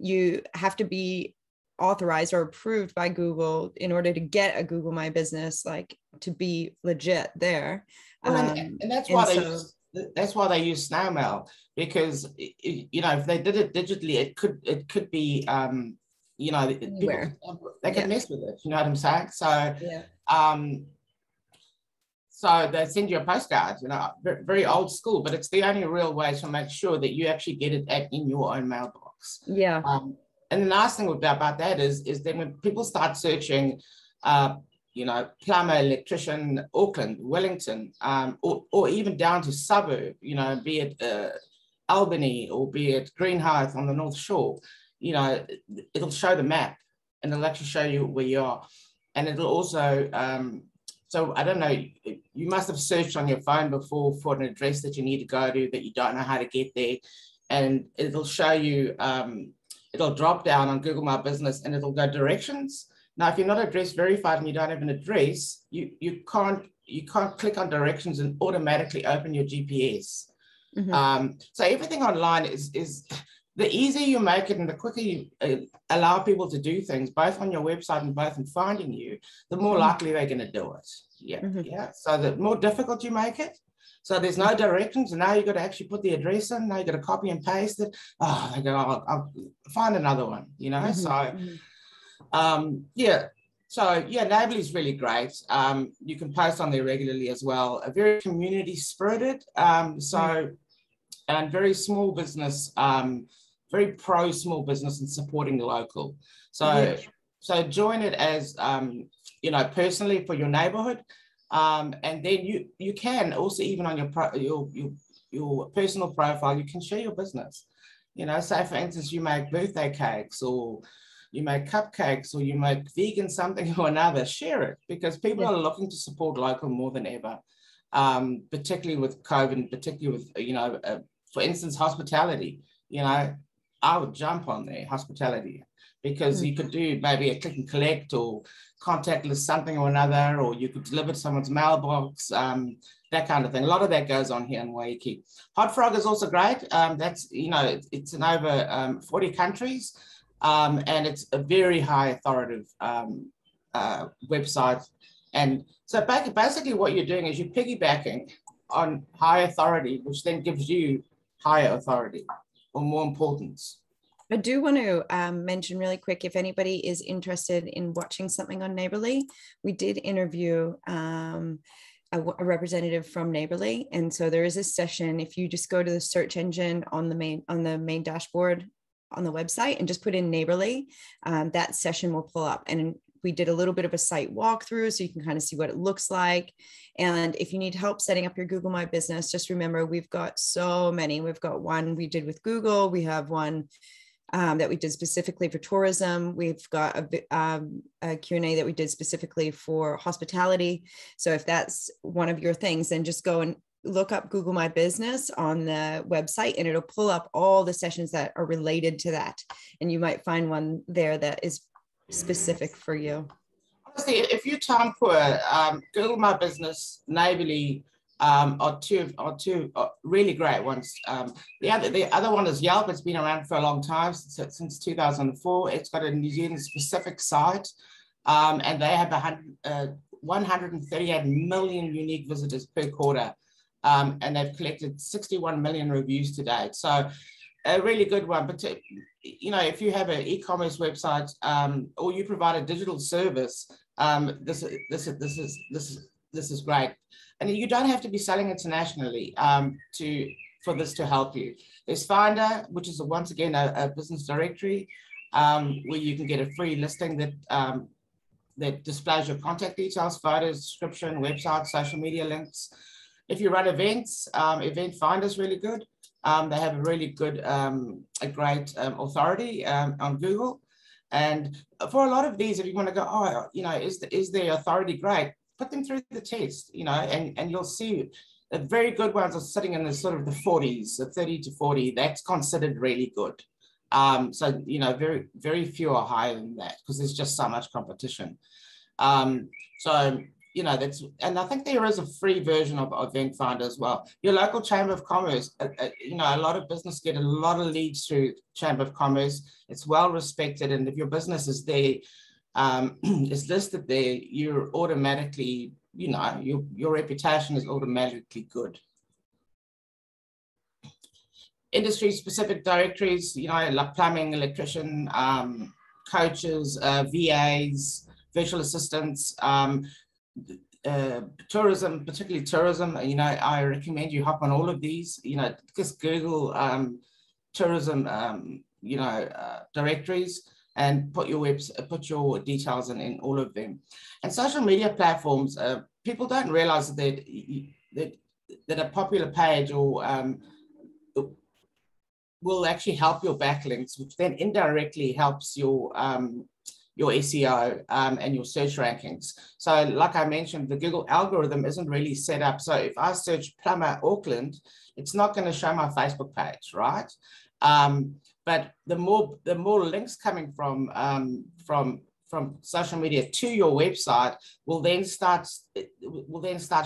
You have to be authorized or approved by Google in order to get a Google My Business, like, to be legit there. Well, and that's why that's why they use snail mail, because if they did it digitally, it could be people, they could mess with it. You know what I'm saying? So so they send you a postcard, very old school, but it's the only real way to make sure that you actually get it in your own mailbox. Yeah. And the nice thing about that is that when people start searching, plumber, electrician, Auckland, Wellington, or even down to suburb, be it Albany or be it Greenhithe on the North Shore, it'll show the map and it'll actually show you where you are. And it'll also, so I don't know, you must have searched on your phone before for an address that you need to go to that you don't know how to get there. And it'll show you, it'll drop down on Google My Business and it'll go directions. Now, if you're not address verified and you don't have an address, you can't click on directions and automatically open your GPS. So everything online is the easier you make it and the quicker you allow people to do things, both on your website and both in finding you, the more likely they're going to do it. Yeah. So the more difficult you make it, so there's no directions, and now you've got to actually put the address in. Now you've got to copy and paste it. Oh, they go, I'll find another one. So Neighbourly is really great. You can post on there regularly as well. A very community spirited. And very small business, very pro small business and supporting the local. So join it as personally for your neighbourhood. And then you can also, even on your personal profile, you can share your business. Say for instance, you make birthday cakes, or you make cupcakes, or you make vegan something or another, share it, because people are looking to support local more than ever, particularly with COVID, particularly with, for instance, hospitality. I would jump on there, hospitality, because you could do maybe a click and collect or contactless something or another, or you could deliver to someone's mailbox, that kind of thing. A lot of that goes on here in Waiheke. Hot Frog is also great. That's, it's in over 40 countries, and it's a very high authoritative website. And so basically what you're doing is you're piggybacking on high authority, which then gives you higher authority or more importance. I do want to mention really quick, if anybody is interested in watching something on Neighbourly, we did interview a representative from Neighbourly. And so there is a session, if you just go to the search engine on the main dashboard on the website and just put in Neighbourly, that session will pull up. And we did a little bit of a site walkthrough so you can kind of see what it looks like. And if you need help setting up your Google My Business, just remember, we've got so many. We've got one we did with Google. We have one that we did specifically for tourism. We've got a Q&A that we did specifically for hospitality. So if that's one of your things, then just go and look up Google My Business on the website, and it'll pull up all the sessions that are related to that. And you might find one there that is specific for you. Honestly, if you time put Google My Business, Neighbourly are two really great ones. The other one is Yelp. It's been around for a long time, since 2004. It's got a New Zealand specific site, and they have 138 million unique visitors per quarter, and they've collected 61 million reviews to date. So a really good one. But if you have an e-commerce website, or you provide a digital service, this is great. And you don't have to be selling internationally for this to help you. There's Finder, which is once again a business directory, where you can get a free listing that displays your contact details, photos, description, website, social media links. If you run events, Event Finder is really good. They have a really good, a great authority on Google. And for a lot of these, if you want to go, oh, you know, is their authority great? Put them through the test, you know, and you'll see the very good ones are sitting in the sort of the 40s, the 30 to 40. That's considered really good. So, you know, very, very few are higher than that because there's just so much competition. So, you know, and I think there is a free version of Event Finder as well. Your local Chamber of Commerce, you know, a lot of business get a lot of leads through Chamber of Commerce. It's well respected. And if your business is there, is listed there, you're automatically, you know, your reputation is automatically good. Industry specific directories, you know, like plumbing, electrician, coaches, VAs, virtual assistants, tourism, particularly tourism. You know, I recommend you hop on all of these, you know, just Google tourism, you know, directories and put your details in all of them. And social media platforms, people don't realize that a popular page or will actually help your backlinks, which then indirectly helps your SEO and your search rankings. So like I mentioned, the Google algorithm isn't really set up. So if I search plumber Auckland, it's not going to show my Facebook page, right? But the more links coming from social media to your website will then start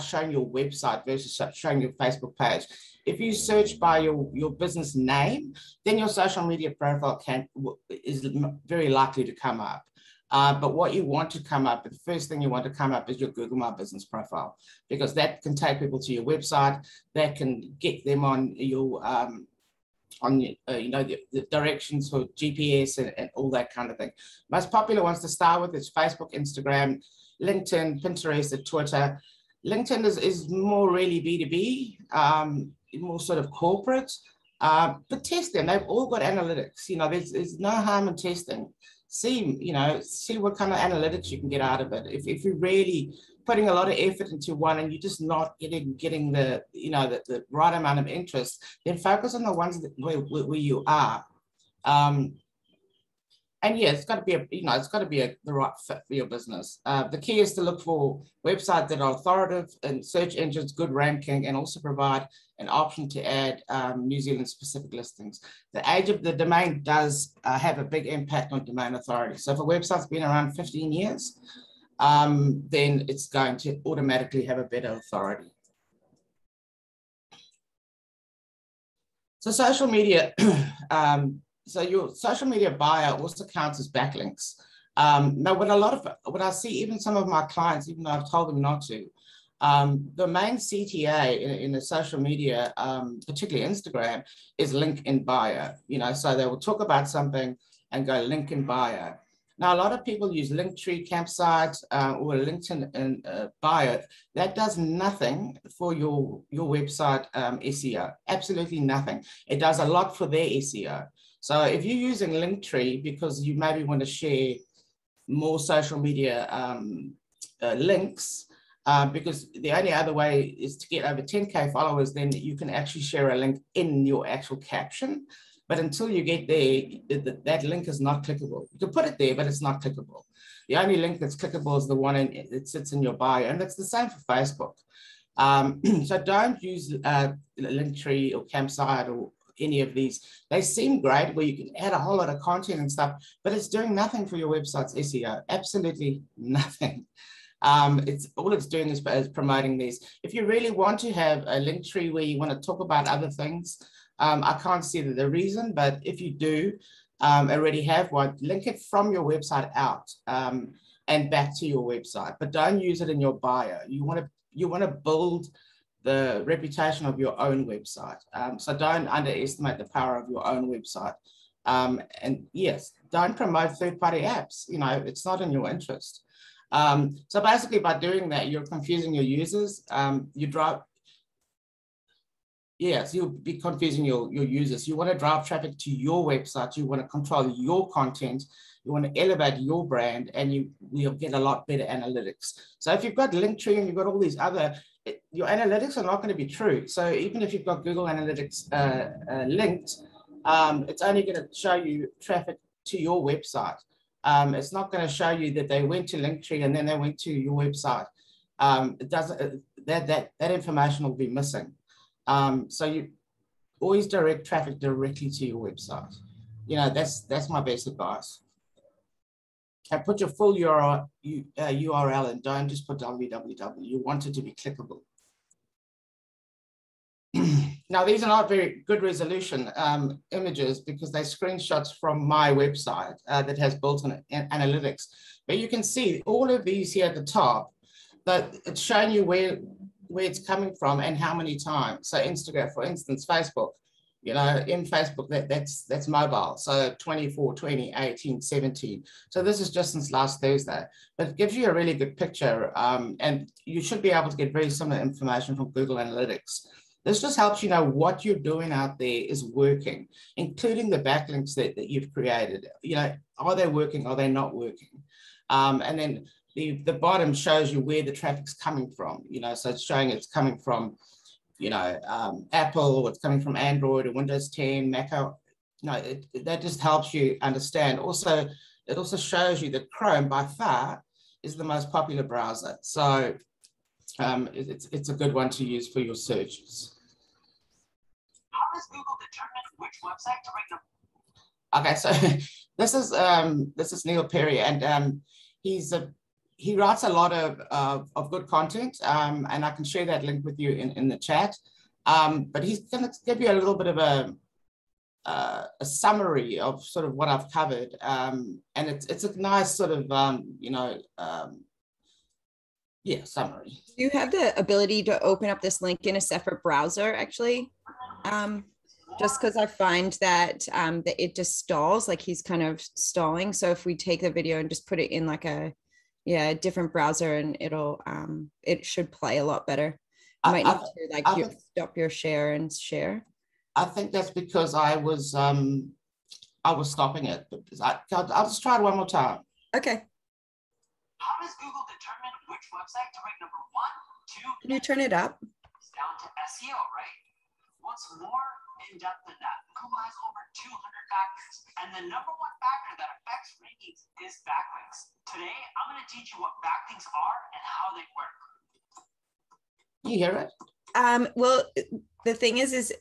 showing your website versus showing your Facebook page. If you search by your business name, then your social media profile is very likely to come up. But what you want to come up, the first thing you want to come up is your Google My Business profile, because that can take people to your website, that can get them on your you know, the directions for GPS and all that kind of thing. Most popular ones to start with is Facebook, Instagram, LinkedIn, Pinterest, and Twitter. LinkedIn is more really B2B, more sort of corporate, but test them. They've all got analytics. You know, there's no harm in testing. See what kind of analytics you can get out of it. If you're really putting a lot of effort into one and you're just not getting the, you know, the right amount of interest, then focus on the ones where you are. And yeah, it's got to be the right fit for your business. The key is to look for websites that are authoritative and search engines, good ranking, and also provide an option to add New Zealand specific listings. The age of the domain does have a big impact on domain authority. So if a website's been around 15 years, then it's going to automatically have a better authority. So social media, so your social media bio also counts as backlinks. Now, what I see, even some of my clients, even though I've told them not to, the main CTA in the social media, particularly Instagram, is link in bio. You know, so they will talk about something and go link in bio. Now, a lot of people use Linktree, Campsite, or LinkedIn in bio. That does nothing for your website SEO, absolutely nothing. It does a lot for their SEO. So if you're using Linktree because you maybe want to share more social media links, because the only other way is to get over 10K followers, then you can actually share a link in your actual caption. But until you get there, that link is not clickable. You can put it there, but it's not clickable. The only link that's clickable is the one that sits in your bio, and that's the same for Facebook. So don't use Linktree or Campsite or any of these. They seem great where you can add a whole lot of content and stuff, but it's doing nothing for your website's SEO, absolutely nothing. All it's doing is promoting these. If you really want to have a Linktree where you want to talk about other things, I can't see the reason, but if you do already have one, link it from your website out and back to your website, but don't use it in your bio. You want to build the reputation of your own website. So don't underestimate the power of your own website. And yes, don't promote third-party apps. You know, it's not in your interest. So basically by doing that, you're confusing your users. Yes, you'll be confusing your users. You want to drive traffic to your website. You want to control your content. You want to elevate your brand, and you'll get a lot better analytics. So if you've got Linktree and you've got all these other, your analytics are not going to be true. So even if you've got Google Analytics linked, it's only going to show you traffic to your website. It's not going to show you that they went to Linktree and then they went to your website. It doesn't. That information will be missing. So you always direct traffic directly to your website. You know, that's my best advice. And put your full URL and don't just put www. You want it to be clickable. Now, these are not very good resolution images because they're screenshots from my website that has built-in analytics. But you can see all of these here at the top, that it's showing you where it's coming from and how many times. So Instagram, for instance, Facebook, you know, in Facebook, that's mobile. So 24, 20, 18, 17. So this is just since last Thursday, but it gives you a really good picture. And you should be able to get very similar information from Google Analytics. This just helps you know what you're doing out there is working, including the backlinks that you've created. You know, are they working? Are they not working? And then the bottom shows you where the traffic's coming from. You know, so it's showing it's coming from, you know, Apple, or it's coming from Android or Windows 10, Mac. You know, that just helps you understand. Also, it also shows you that Chrome by far is the most popular browser. So it's a good one to use for your searches. How does Google determine which website to rank number? Okay, so this is Neil Perry, and he writes a lot of good content, and I can share that link with you in the chat. But he's going to give you a little bit of a summary of sort of what I've covered, and it's a nice sort of you know. Yeah, summary. Do you have the ability to open up this link in a separate browser, actually? Just because I find that that it just stalls, like he's kind of stalling. So if we take the video and just put it in like a different browser, and it should play a lot better. You might need to stop your share and share. I think that's because I was stopping it. I'll just try it one more time. Okay. How does Google determine which website to rank number 1, 2? Can you turn it up? It's down to SEO, right? What's more in depth than that? Google has over 200 factors, and the number one factor that affects rankings is backlinks. Today, I'm going to teach you what backlinks are and how they work. You hear it? Well, the thing is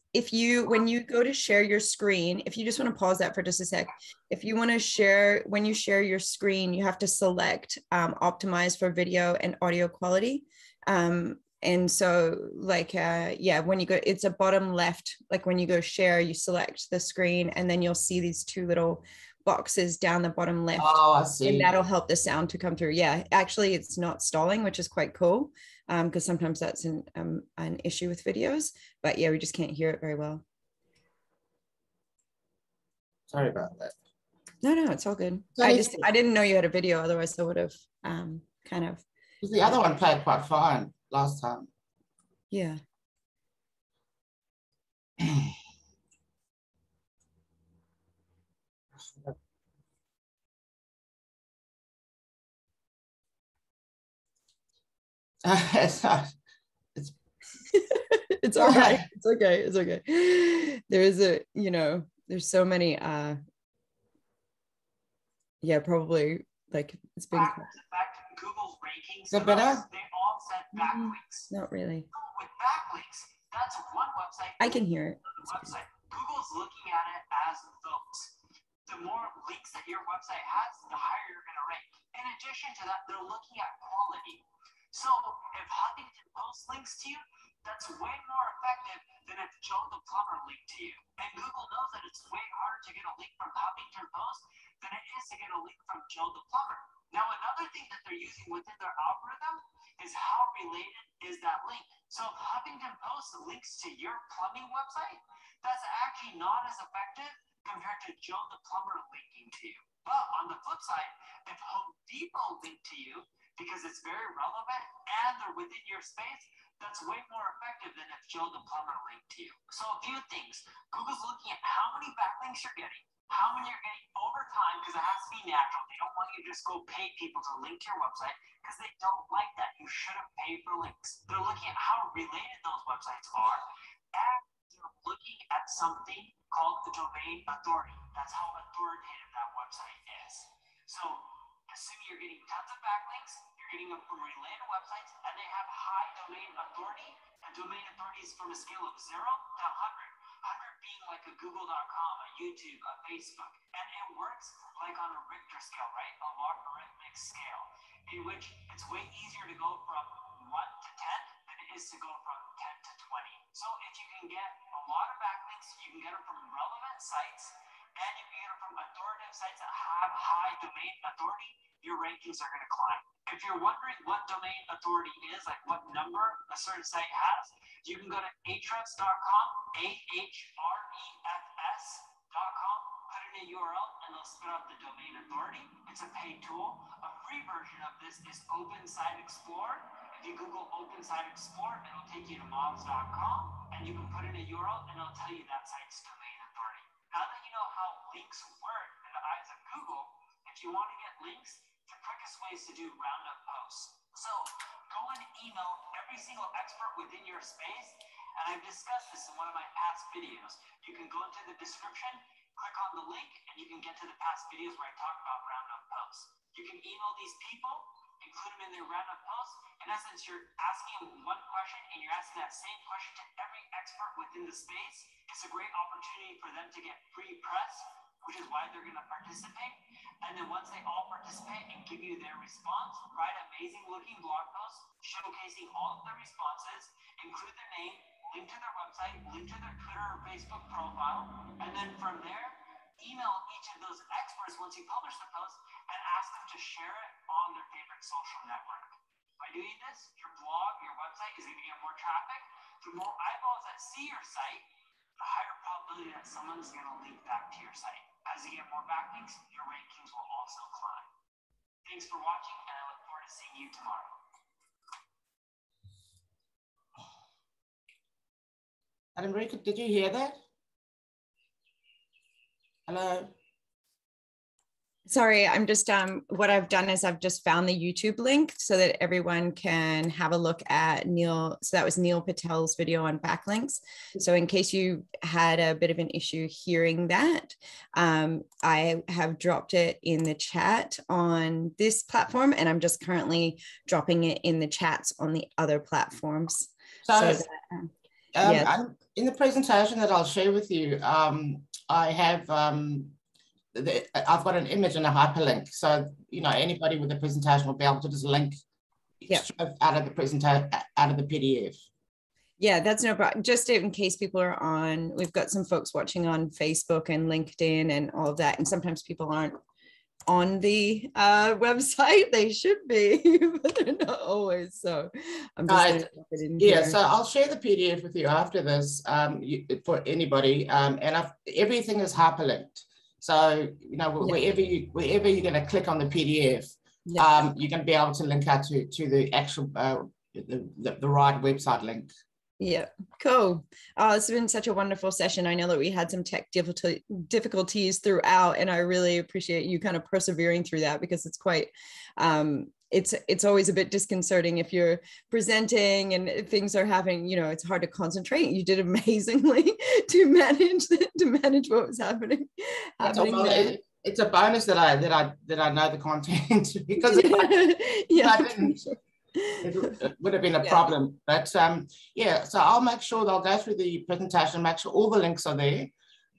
when you go to share your screen, if you just want to pause that for just a sec, if you want to share, when you share your screen, you have to select optimize for video and audio quality. And so like, when you go, it's a bottom left, like when you go share, you select the screen and then you'll see these two little boxes down the bottom left. Oh, I see. And that'll help the sound to come through. Yeah, actually it's not stalling, which is quite cool. Because sometimes that's an issue with videos, but yeah, we just can't hear it very well. Sorry about that. No, it's all good. I didn't know you had a video, otherwise I would have kind of. The other one played quite fine last time. Yeah. It's all right. It's okay. It's okay. There's so many probably like it's been Google's rankings. Is that better? They all set backlinks. Not really. With backlinks, that's one website. I can hear it. Website. Google's looking at it as votes. The more links that your website has, the higher you're going to rank. In addition to that, they're looking at quality. So if Huffington Post links to you, that's way more effective than if Joe the Plumber linked to you. And Google knows that it's way harder to get a link from Huffington Post than it is to get a link from Joe the Plumber. Now, another thing that they're using within their algorithm is how related is that link. So if Huffington Post links to your plumbing website, that's actually not as effective compared to Joe the Plumber linking to you. But on the flip side, if Home Depot linked to you, because it's very relevant and they're within your space, that's way more effective than if Joe the plumber linked to you. So a few things. Google's looking at how many backlinks you're getting, how many you're getting over time, because it has to be natural. They don't want you to just go pay people to link to your website because they don't like that. You shouldn't pay for links. They're looking at how related those websites are, and they're looking at something called the domain authority. That's how authoritative that website is. So assuming you're getting tons of backlinks, you're getting them from related websites, and they have high domain authority, and domain authority is from a scale of 0 to 100. 100 being like a Google.com, a YouTube, a Facebook. And it works like on a Richter scale, right? A logarithmic scale, in which it's way easier to go from 1 to 10 than it is to go from 10 to 20. So if you can get a lot of backlinks, you can get them from relevant sites, and you can get them from authoritative sites that have high domain authority, your rankings are going to climb. If you're wondering what domain authority is, like what number a certain site has, you can go to ahrefs.com, ahrefs.com, put in a URL, and they'll spit out the domain authority. It's a paid tool. A free version of this is Open Site Explorer. If you Google Open Site Explorer, it'll take you to mobs.com, and you can put in a URL, and it'll tell you that site's domain authority. Now that you know how links work in the eyes of Google, if you want to get links, the quickest way is to do roundup posts. So go and email every single expert within your space. And I've discussed this in one of my past videos. You can go into the description, click on the link, and you can get to the past videos where I talk about roundup posts. You can email these people, include them in their roundup posts. In essence, you're asking one question and you're asking that same question to every expert within the space. It's a great opportunity for them to get free press, which is why they're going to participate. And then once they all participate and give you their response, write amazing looking blog posts showcasing all of their responses, include their name, link to their website, link to their Twitter or Facebook profile, and then from there, email each of those experts once you publish the post and ask them to share it on their favorite social network. By doing this, your blog, your website is going to get more traffic. The more eyeballs that see your site, the higher probability that someone's going to link back to your site. As you get more backlinks, your rankings will also climb. Thanks for watching, and I look forward to seeing you tomorrow. Enrique, did you hear that? Hello? Sorry, I'm just, what I've done is I've just found the YouTube link so that everyone can have a look at Neil. So that was Neil Patel's video on backlinks. So in case you had a bit of an issue hearing that, I have dropped it in the chat on this platform, and I'm just currently dropping it in the chats on the other platforms. So that, yes. In the presentation that I'll share with you, I have, I've got an image and a hyperlink, so you know anybody with a presentation will be able to just link out of the presentation, out of the PDF. Yeah, that's no problem. Just in case people are on, we've got some folks watching on Facebook and LinkedIn and all of that, and sometimes people aren't on the website. They should be, but they're not always. So I'm just going to put it in here. So I'll share the PDF with you after this for anybody, and everything is hyperlinked. So, you know, wherever you're going to click on the PDF, you're going to be able to link out to the actual, the right website link. Yeah, cool. Oh, it's been such a wonderful session. I know that we had some tech difficulties throughout, and I really appreciate you kind of persevering through that, because it's quite, it's always a bit disconcerting if you're presenting and things are happening, you know, it's hard to concentrate. You did amazingly to manage what was happening. It's a bonus that I know the content, because if I didn't, it would have been a problem. But so I'll make sure they'll go through the presentation, make sure all the links are there,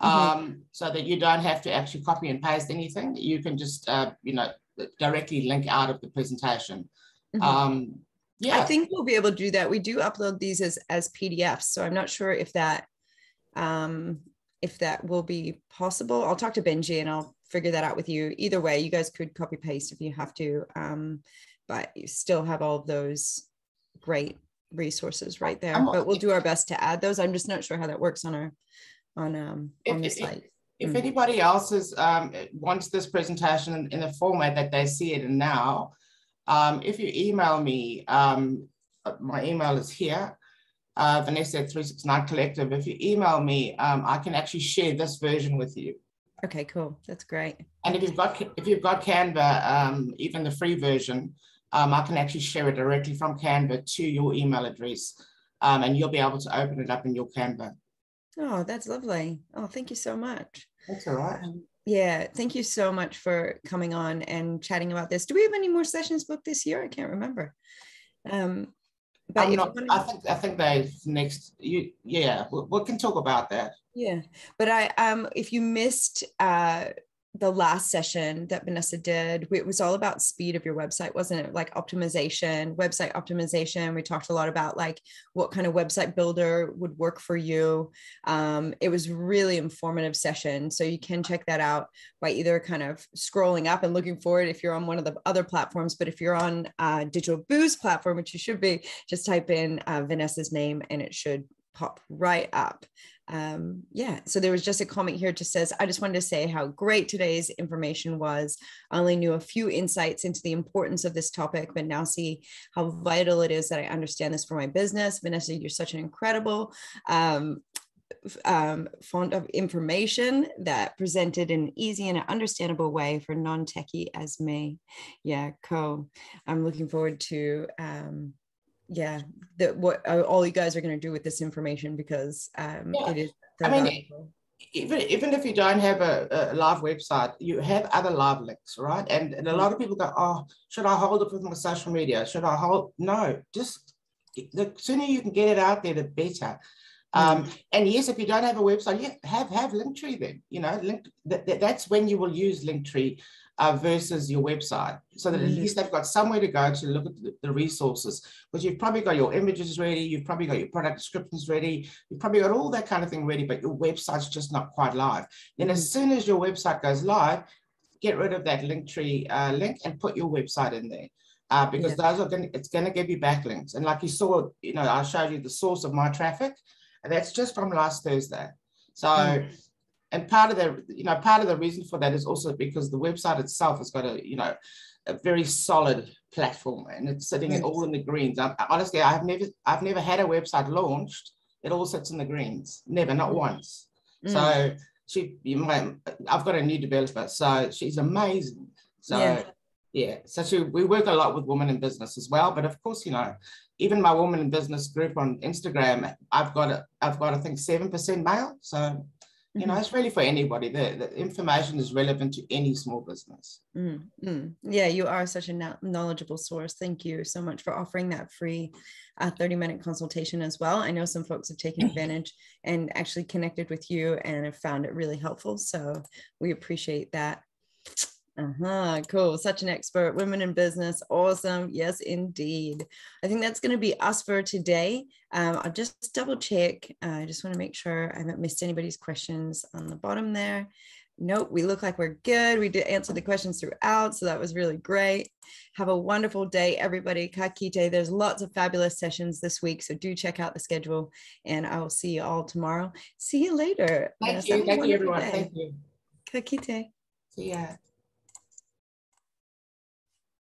so that you don't have to actually copy and paste anything. You can just you know, directly link out of the presentation. I think we'll be able to do that. We do upload these as PDFs, so I'm not sure if that will be possible. I'll talk to Benji and I'll figure that out with you. Either way, you guys could copy paste if you have to, but you still have all of those great resources right there. But we'll do our best to add those. I'm just not sure how that works on the site. If anybody else wants this presentation in the format that they see it in now, if you email me, my email is here, Vanessa at 369 Collective. If you email me, I can actually share this version with you. Okay, cool. That's great. And if you've got Canva, even the free version, I can actually share it directly from Canva to your email address, and you'll be able to open it up in your Canva. Oh, that's lovely. Oh, thank you so much. That's all right. Yeah, thank you so much for coming on and chatting about this. Do we have any more sessions booked this year? I can't remember. But I think they next. We can talk about that. Yeah, but if you missed the last session that Vanessa did, it was all about speed of your website, wasn't it? Like optimization, website optimization. We talked a lot about like what kind of website builder would work for you. It was really informative session. So you can check that out by either kind of scrolling up and looking for it if you're on one of the other platforms. But if you're on Digital Boost platform, which you should be, just type in Vanessa's name and it should pop right up. So there was just a comment here, just says, I just wanted to say how great today's information was. I only knew a few insights into the importance of this topic, but now see how vital it is that I understand this for my business. Vanessa, you're such an incredible font of information that presented in an easy and understandable way for non-techie as me. Yeah, cool. I'm looking forward to what all you guys are going to do with this information, because it is so valuable. Even if you don't have a live website, you have other live links, right? And a lot of people go, oh, should I hold it with my social media? Should I hold? No, just the sooner you can get it out there, the better. And yes, if you don't have a website, have Linktree then. You know, that's when you will use Linktree versus your website, so that at least they've got somewhere to go to look at the resources. Because you've probably got your images ready, you've probably got your product descriptions ready, you've probably got all that kind of thing ready, but your website's just not quite live. Then as soon as your website goes live, get rid of that Linktree link and put your website in there. Because those are it's going to give you backlinks. And like you saw, you know, I showed you the source of my traffic, and that's just from last Thursday. So, and part of the reason for that is also because the website itself has got a very solid platform, and it's sitting all in the greens. Honestly, I've never had a website launched. It all sits in the greens. Never, not once. So I've got a new developer, so she's amazing. So we work a lot with women in business as well. But of course, you know, even my women in business group on Instagram, I've got I think 7% male. So you know, it's really for anybody. The information is relevant to any small business. Yeah, you are such a knowledgeable source. Thank you so much for offering that free 30-minute consultation as well. I know some folks have taken advantage and actually connected with you and have found it really helpful. So we appreciate that. Cool. Such an expert. Women in business. Awesome. Yes, indeed. I think that's going to be us for today. I'll just double check. I just want to make sure I haven't missed anybody's questions on the bottom there. Nope. We look like we're good. We did answer the questions throughout. So that was really great. Have a wonderful day, everybody. Ka kite. There's lots of fabulous sessions this week. So do check out the schedule, and I will see you all tomorrow. See you later. Thank you. Thank you, everyone. Thank you. Ka kite. See ya.